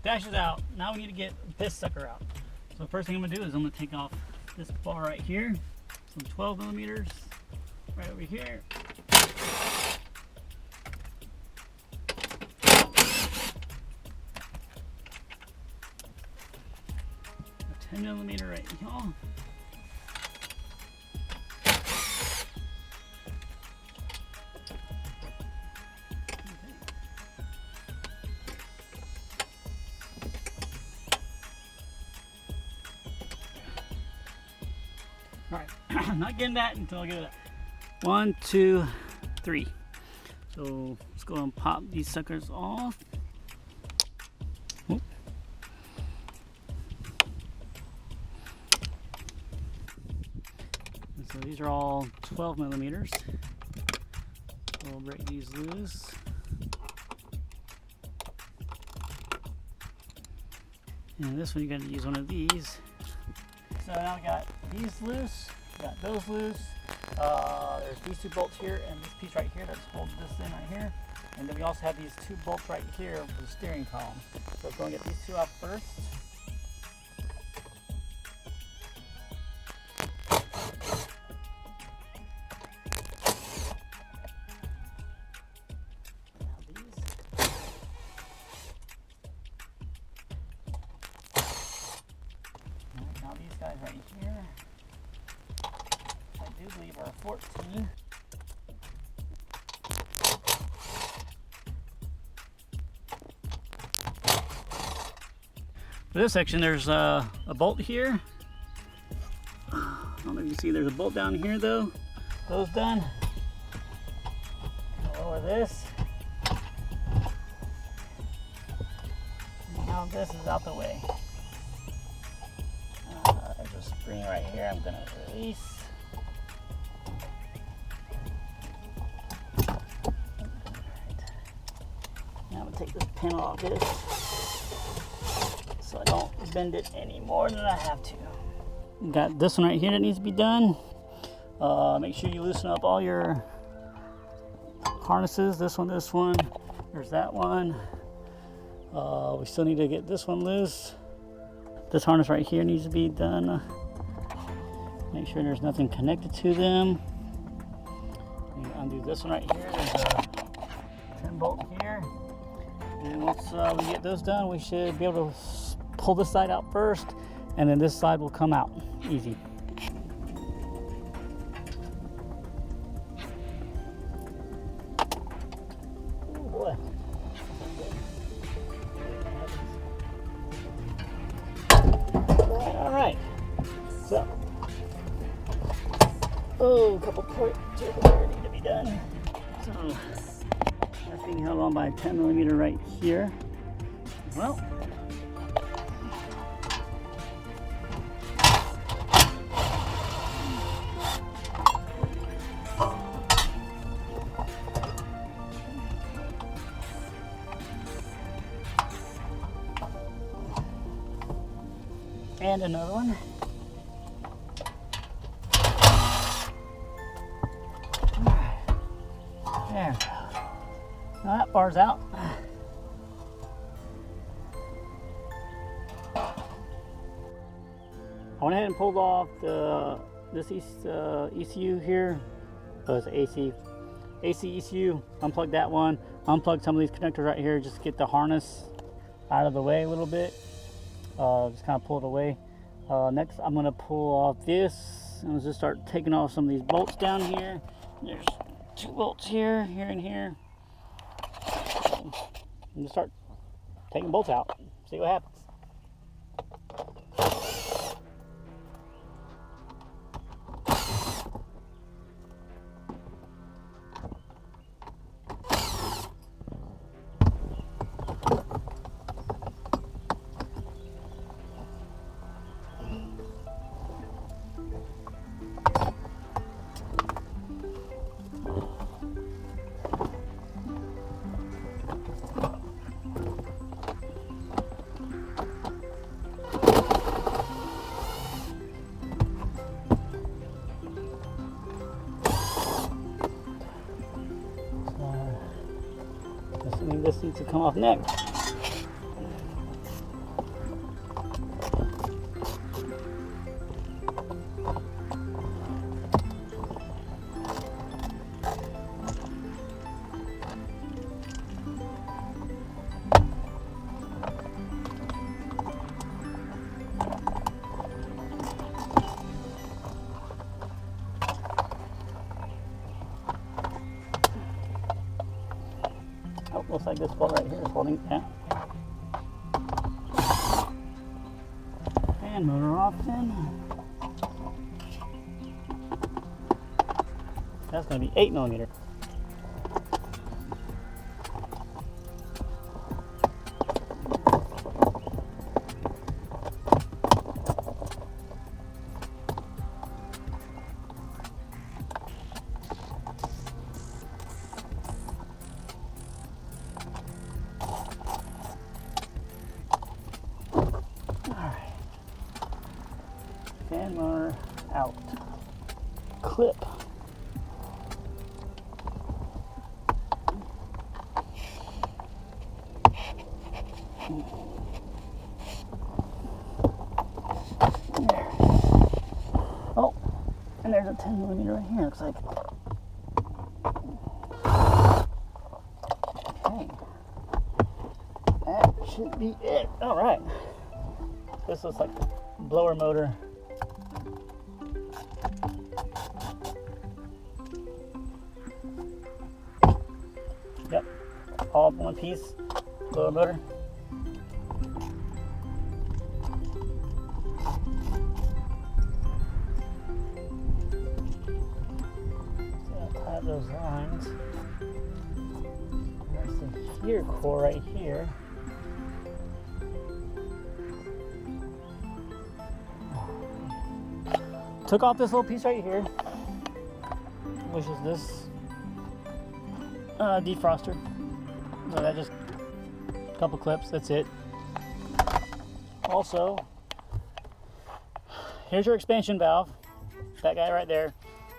Dash is out. Now we need to get this sucker out. So the first thing I'm gonna do is I'm gonna take off this bar right here, some 12 millimeters right over here. A 10mm right here. Alright, I'm not getting that until I get it. 1, 2, 3. So let's go and pop these suckers off. Oop. And so these are all 12 millimeters. We'll break these loose. And this one you got to use one of these. So now we got these loose, got those loose. There's these two bolts here and this piece right here that's holding this in right here. And then we also have these two bolts right here for the steering column. So let's go and get these two off first. Now these guys right here, I do believe are 14. For this section, there's a bolt here. I don't know if you can see there's a bolt down here though. Those done. Lower this. Now this is out the way. There's a spring right here I'm going to release. Now I'm going to take this pin off this so I don't bend it any more than I have to. Got this one right here that needs to be done. Make sure you loosen up all your harnesses. This one, there's that one. We still need to get this one loose. This harness right here needs to be done. Make sure there's nothing connected to them. Undo this one right here. There's a 10 bolt here. And once we get those done, we should be able to pull this side out first, and then this side will come out easy. Oh boy. All right. So, a couple points here need to be done. So, that's being held on by a 10mm right here. Well. And another one. There we go. Now that bar's out. I went ahead and pulled off this ECU here. Oh, it's AC ECU. Unplugged that one. Unplugged some of these connectors right here just to get the harness out of the way a little bit. Just kind of pull it away. Next, I'm going to pull off this and just start taking off some of these bolts down here. There's 2 bolts here, here, and here. I'm going to start taking bolts out, see what happens. needs to come off next. Oh, looks like this bolt right here is holding it down. And motor off then. That's going to be 8mm. Fan motor out. Clip. There. Oh, and there's a 10mm right here, looks like. Okay. That should be it. All right. This looks like the blower motor. Yep, all in one piece, blower motor. So I'll tie up those lines. There's the heater core right here. Took off this little piece right here, which is this defroster. So that just a couple clips, that's it. Also, here's your expansion valve, that guy right there.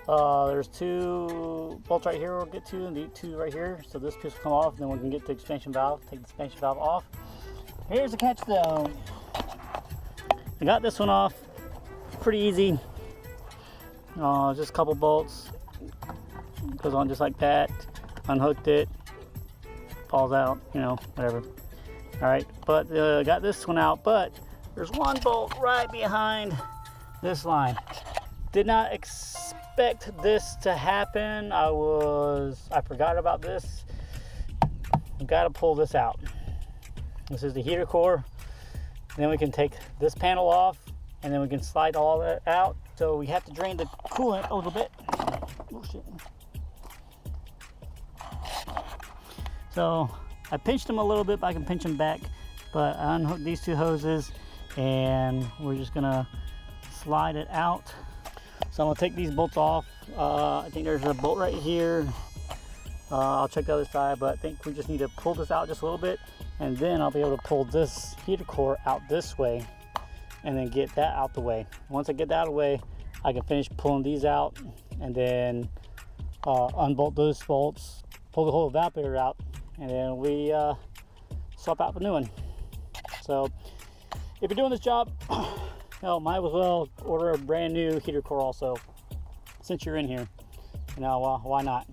There's 2 bolts right here we'll get to, and the 2 right here. So this piece will come off, then we can get the expansion valve, take the expansion valve off. Here's the catch though. I got this one off, pretty easy. Just a couple bolts, goes on just like that. Unhooked it, falls out, you know, whatever. All right, but got this one out, but there's one bolt right behind this line. Did not expect this to happen. I forgot about this. Got to pull this out. This is the heater core. Then we can take this panel off, and then we can slide all that out. So we have to drain the coolant a little bit. Oh shit. So I pinched them a little bit, but I can pinch them back. But I unhooked these 2 hoses, and we're just gonna slide it out. So I'm gonna take these bolts off. I think there's a bolt right here. I'll check the other side, but I think we just need to pull this out just a little bit, and then I'll be able to pull this heater core out this way, and then get that out the way. Once I get that out of the way, I can finish pulling these out, and then unbolt those bolts, pull the whole evaporator out, and then we swap out the new one. So if you're doing this job, you might as well order a brand new heater core also, since you're in here. Why not?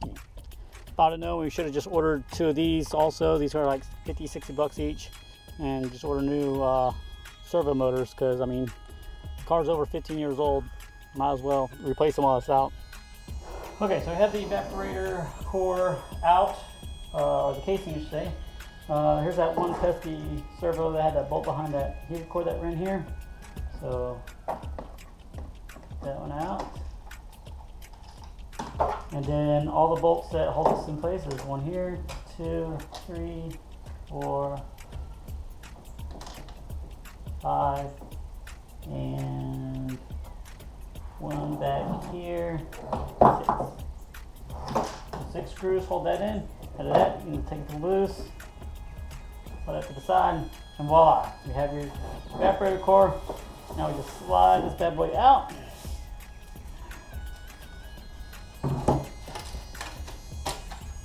If I didn't know, we should have just ordered 2 of these also. These are like 50, 60 bucks each, and just order new servo motors, because I mean, the car's over 15 years old, might as well replace them while it's out. Okay, so we have the evaporator core out, or the casing you should say. Here's that one pesky servo that had that bolt behind that heater core that ran here. So that one out. And then all the bolts that hold this in place, there's one here, 2, 3, 4, 5, and one back here, 6. 6 screws hold that in. Out of that, you can take it loose, put that to the side, and voila, you have your evaporator core. Now we just slide this bad boy out.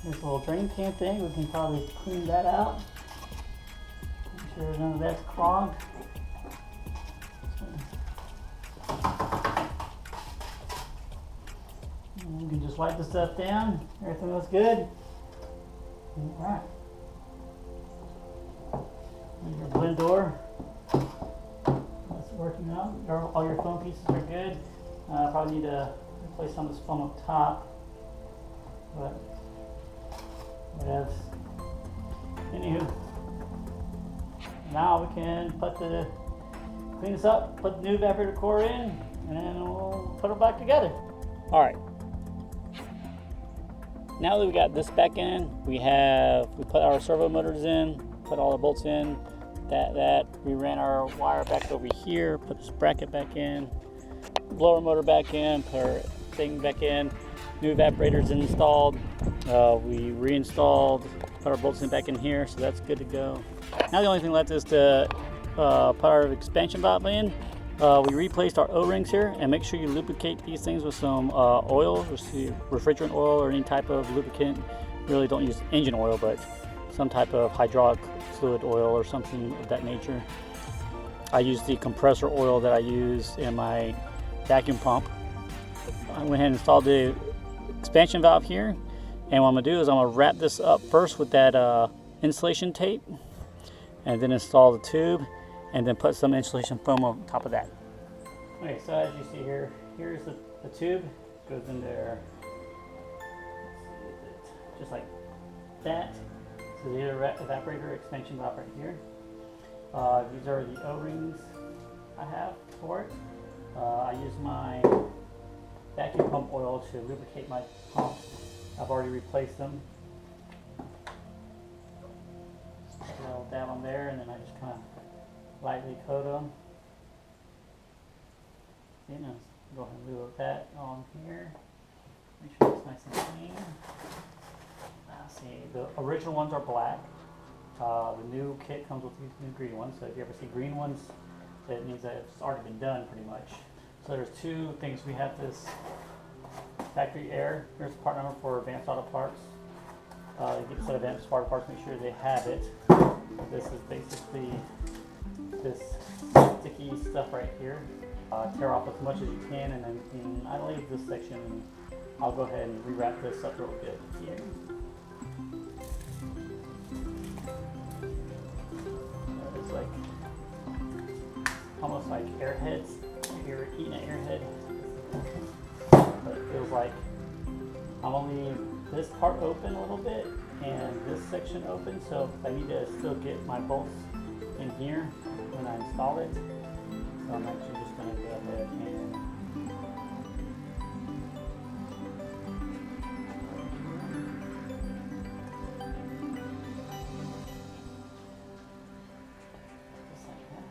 This little drain pan thing, we can probably clean that out. Make sure none of that's clogged. And we can just wipe the stuff down. Everything looks good. Alright. Your blend door. That's working out. All your foam pieces are good. Probably need to replace some of this foam up top. But whatever. Anywho. Now we can clean this up, put the new evaporator core in, and then we'll put it back together. Alright. Now that we got this back in, we put our servo motors in, put all the bolts in, we ran our wire back over here, put this bracket back in, blower motor back in, put our thing back in, new evaporators installed, we reinstalled, put our bolts in back in here, so that's good to go. Now the only thing left is to put our expansion valve in. We replaced our O-rings here, and make sure you lubricate these things with some oil, refrigerant oil or any type of lubricant. Really don't use engine oil, but some type of hydraulic fluid oil or something of that nature. I use the compressor oil that I use in my vacuum pump. I went ahead and installed the expansion valve here, and what I'm going to do is I'm going to wrap this up first with that insulation tape, and then install the tube, and then put some insulation foam on top of that. Okay, so as you see here, here's the tube. It goes in there, just like that. So the evaporator expansion valve right here. These are the O-rings I have for it. I use my vacuum pump oil to lubricate my pump. I've already replaced them. I'll dab them there, and then I just kind of lightly coat them. You know, go ahead and glue that on here. Make sure it's nice and clean. Let's see, the original ones are black. The new kit comes with these new green ones. So if you ever see green ones, that means that it's already been done pretty much. So there's two things. We have this factory air. Here's the part number for advanced auto parts. You get a set of advanced auto parts, make sure they have it. This is basically this sticky stuff right here. Tear off as much as you can, and then I leave this section. I'll go ahead and rewrap this up real good here. It's like almost like airheads. You're eating an airhead, but it feels like I'm only this part open a little bit and this section open, so I need to still get my bolts in here when I install it. So I'm actually just going to go ahead and just like that.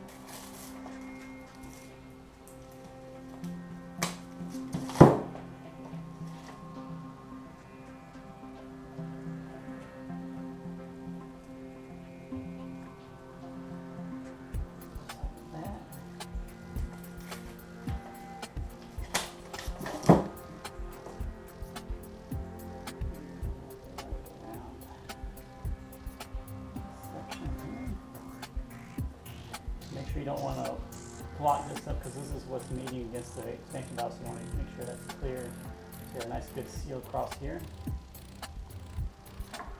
Make sure you don't want to block this up, because this is what's meeting against the expansion valve, so you want to make sure that's clear. So you have a nice good seal across here.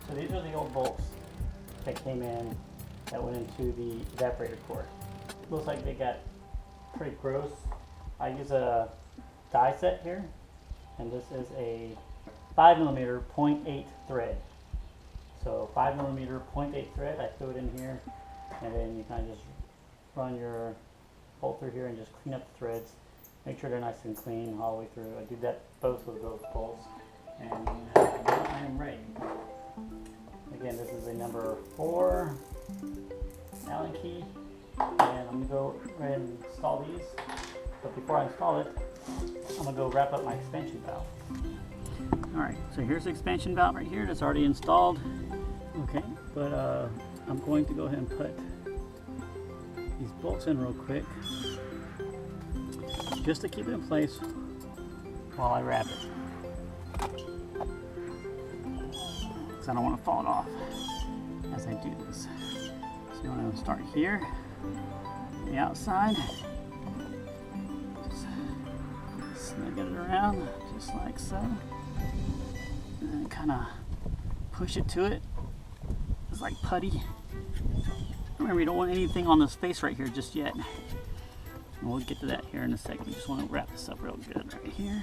So these are the old bolts that came in that went into the evaporator core. Looks like they got pretty gross. I use a die set here, and this is a 5mm 0.8 thread. So 5mm 0.8 thread, I throw it in here, and then you kind of just run your bolt through here and just clean up the threads. Make sure they're nice and clean all the way through. I do that both with those bolts, and now I am ready. Again, this is a number 4 Allen key, and I'm going to go ahead and install these. But before I install it, I'm going to go wrap up my expansion valve. Alright, so here's the expansion valve right here that's already installed. Okay, but I'm going to go ahead and put these bolts in real quick, just to keep it in place while I wrap it. because I don't want to fall it off as I do this. So you want to start here, on the outside, just snug it around just like so, and then kind of push it to it. It's like putty. Remember, you don't want anything on this face right here just yet. And we'll get to that here in a second. You just want to wrap this up real good right here.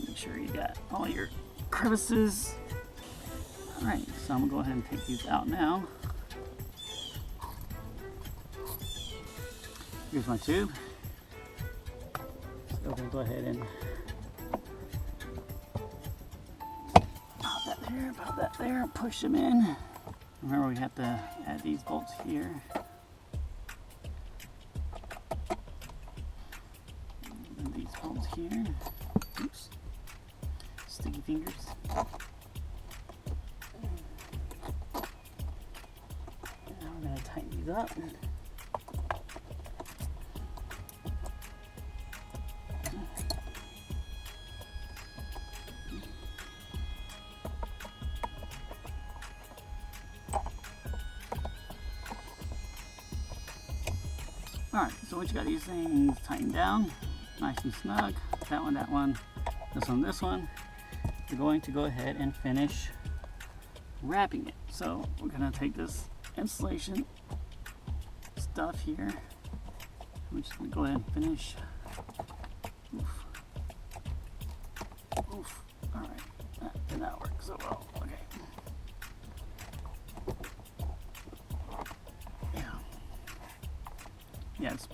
Make sure you got all your crevices. All right, so I'm gonna go ahead and take these out now. Here's my tube. So I'm gonna go ahead and pop that there, push them in. Remember, we have to add these bolts here. And these bolts here. Oops. Sticky fingers. Now we're going to tighten these up. Alright, so once you got these things tightened down, nice and snug, that one, this one, we're going to go ahead and finish wrapping it. So we're going to take this insulation stuff here, we're just going to go ahead and finish. Oof. Oof. Alright, that did not work so well. Okay. Yeah, it's,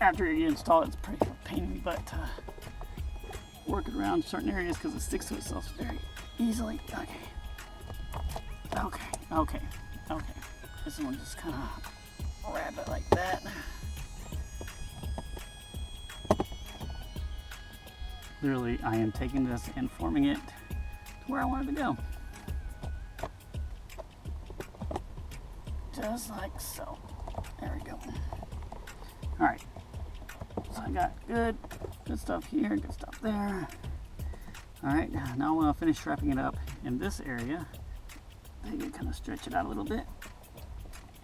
after you install it, it's pretty pain in the butt to work it around certain areas because it sticks to itself very easily. Okay. This one just kind of wrap it like that. Literally, I am taking this and forming it to where I want it to go. Just like so. There we go. Alright, so I got good stuff here, good stuff there. Alright, now I want to finish wrapping it up in this area. Maybe kind of stretch it out a little bit.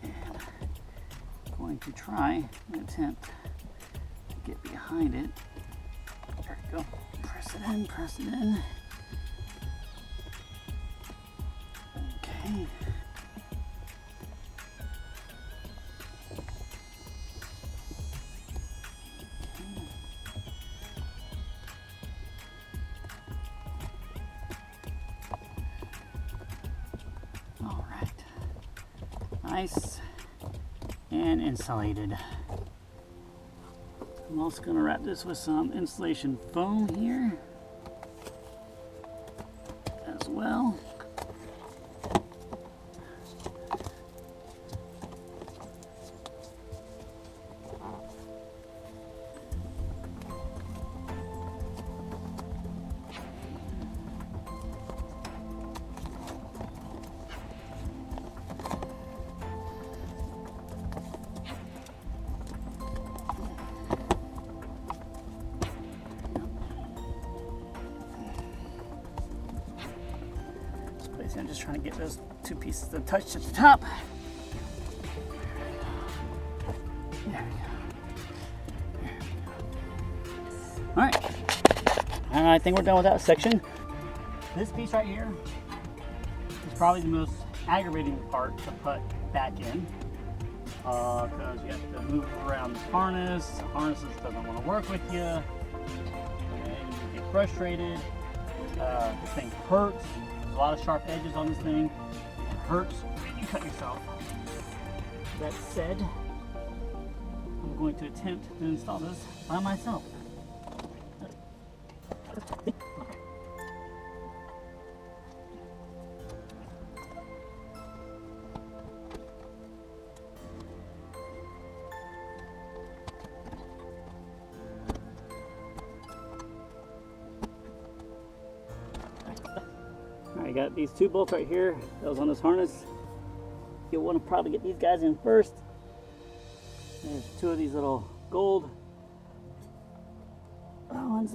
And I'm going to try and attempt to get behind it. There we go. Press it in. Okay. Nice and insulated. I'm also going to wrap this with some insulation foam here as well. I'm just trying to get those two pieces to touch at the top. There we go. All right, I think we're done with that section. This piece right here is probably the most aggravating part to put back in because you have to move around the harness. The harness doesn't want to work with you, and you get frustrated. This thing hurts. There's a lot of sharp edges on this thing. It hurts when you cut yourself. That said, I'm going to attempt to install this by myself. I got these two bolts right here that was on this harness. You'll want to probably get these guys in first. There's two of these little gold ones.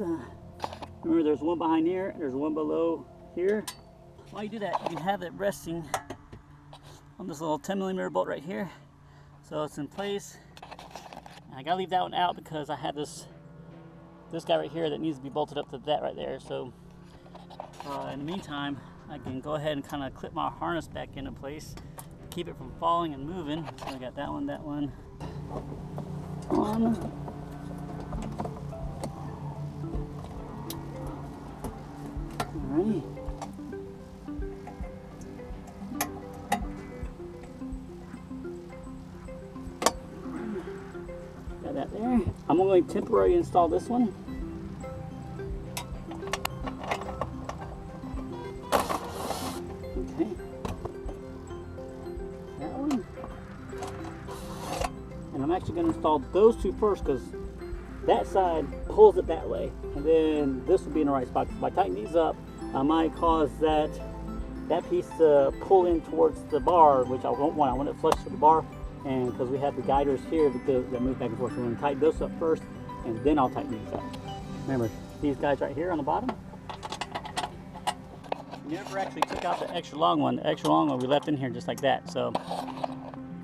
Remember, there's one behind here, there's one below here. while you do that, you can have it resting on this little 10mm bolt right here. So it's in place. And I gotta leave that one out because I have this guy right here that needs to be bolted up to that right there. So in the meantime, I can go ahead and kind of clip my harness back into place to keep it from falling and moving. So I got that one on. Alright. Got that there. I'm only temporarily install this one. Okay. That one. And I'm actually going to install those two first because that side pulls it that way. And then this will be in the right spot. If I tighten these up, I might cause that piece to pull in towards the bar, which I won't want. I want it flush to the bar. And because we have the guiders here that move back and forth, so we're going to tighten those up first, and then I'll tighten these up. Remember, these guys right here on the bottom, we never actually took out the extra long one. The extra long one we left in here just like that. So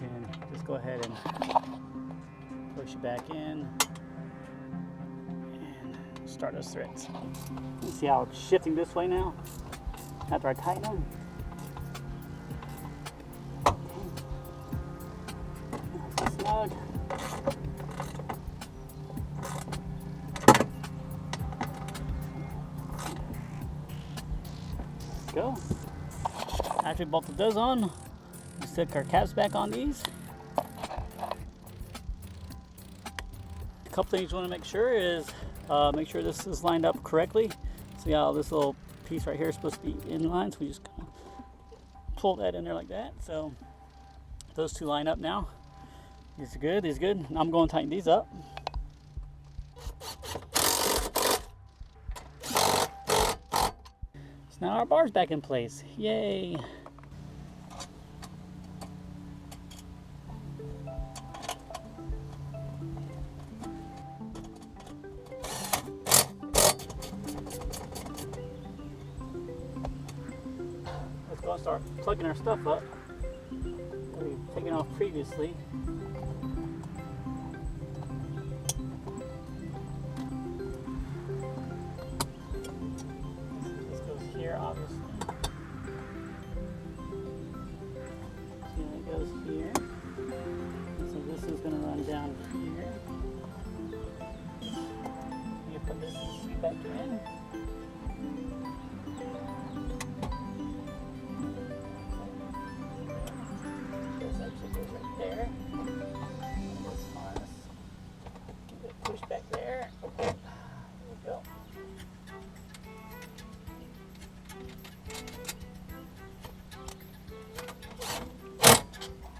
you can just go ahead and push it back in and start those threads. You see how it's shifting this way now after I tighten them? Snug. Go. After we bolted those on, we stick our caps back on these. A couple things you want to make sure is make sure this is lined up correctly. See how this little piece right here is supposed to be in line, so we just kind of pull that in there like that. So those two line up now. These are good, these are good. Now I'm going to tighten these up. So now our bar's back in place. Yay! Let's go and start plugging our stuff up that we've taken off previously. Obviously. See how it goes here. So this is going to run down here. You put this back in. This actually goes right there. This harness. Get it pushed back there. There we go.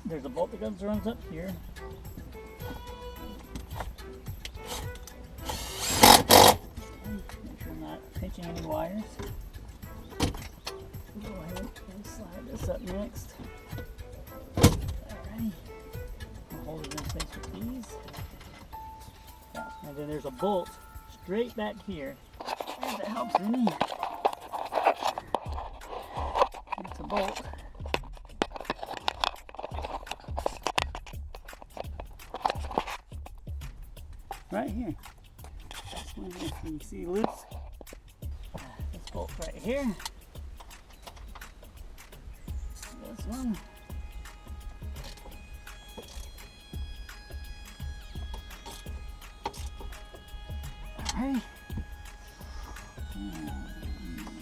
There's a bolt that runs up here. Make sure I'm not pinching any wires. Go ahead and slide this up next. Alright. I'll hold it in place with these. And then there's a bolt straight back here. If that helps any. It's a bolt. Right here. This one here, you can see loose. This bolt right here. This one. Alright.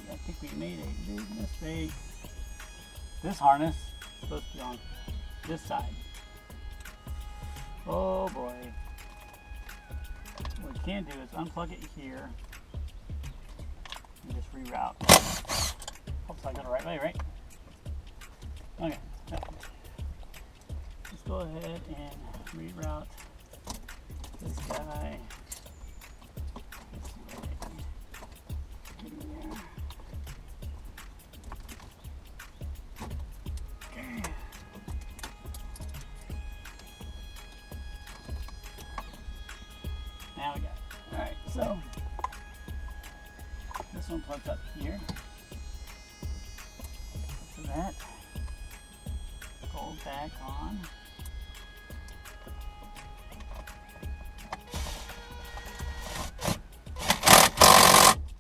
I think we made a big mistake. This harness is supposed to be on this side. Oh boy. What you can do is unplug it here and just reroute. Hopefully I got it the right way, right? Okay. Let's go ahead and reroute this guy. Now we got it. Alright, so this one plugs up here. that. Go back on.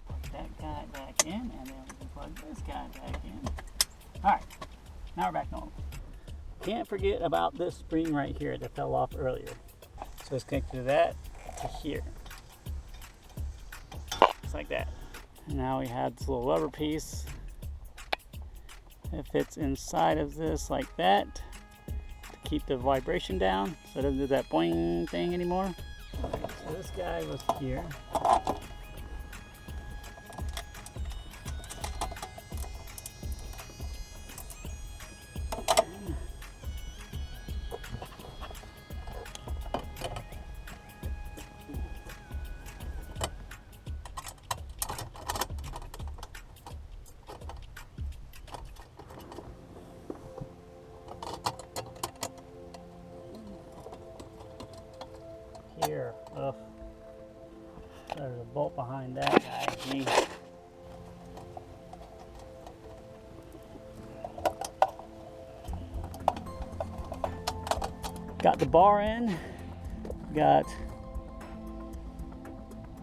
Plug that guy back in, and then we can plug this guy back in. Alright, now we're back normal. Can't forget about this spring right here that fell off earlier. So it's connected to that to here. Just like that. And now we have this little rubber piece. It fits inside of this like that to keep the vibration down so it doesn't do that boing thing anymore. So this guy was here. Here, there's a bolt behind that guy. Got the bar in, got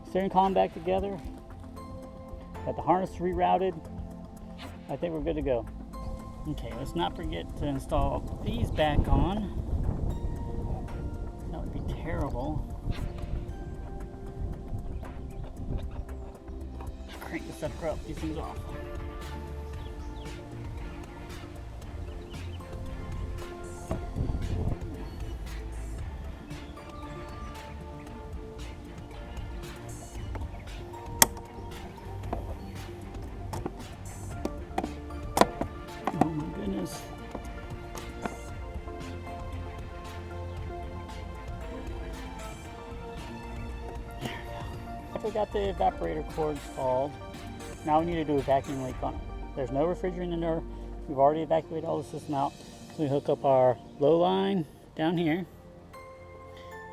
steering column back together, got the harness rerouted. I think we're good to go. Okay, let's not forget to install these back on. That would be terrible. Crank this sucker up, these things off. Oh my goodness. We got the evaporator core installed. Now we need to do a vacuum leak on it. There's no refrigerant in there. We've already evacuated all the system out. So we hook up our low line down here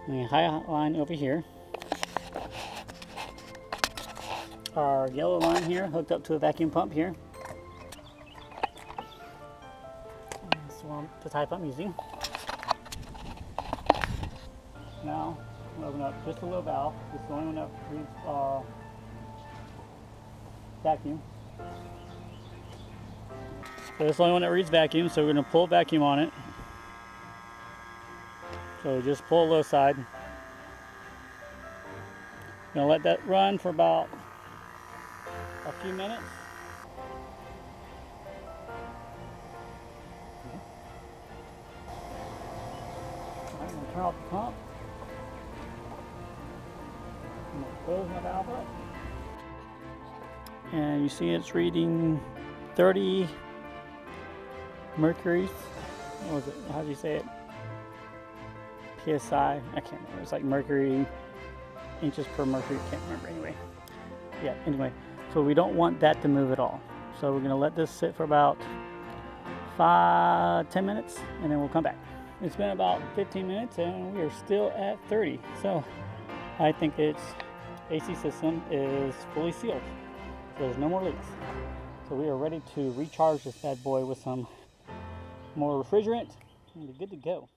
and a high line over here. Our yellow line here hooked up to a vacuum pump here. That's the type I'm using. Now we'll open up just a little valve. This is the only one that reads vacuum. So this is the only one that reads vacuum, so we're going to pull vacuum on it. So just pull low side. Going to let that run for about a few minutes. I'm going to turn off the pump. I'm going to close my valve up. And you see it's reading 30 mercuries. What was it? How do you say it? PSI. I can't remember. It's like mercury, inches per mercury. Can't remember anyway. Yeah, anyway. So we don't want that to move at all. So we're going to let this sit for about 10 minutes and then we'll come back. It's been about 15 minutes and we are still at 30. So I think its AC system is fully sealed. So there's no more leaks. So we are ready to recharge this bad boy with some more refrigerant and be good to go.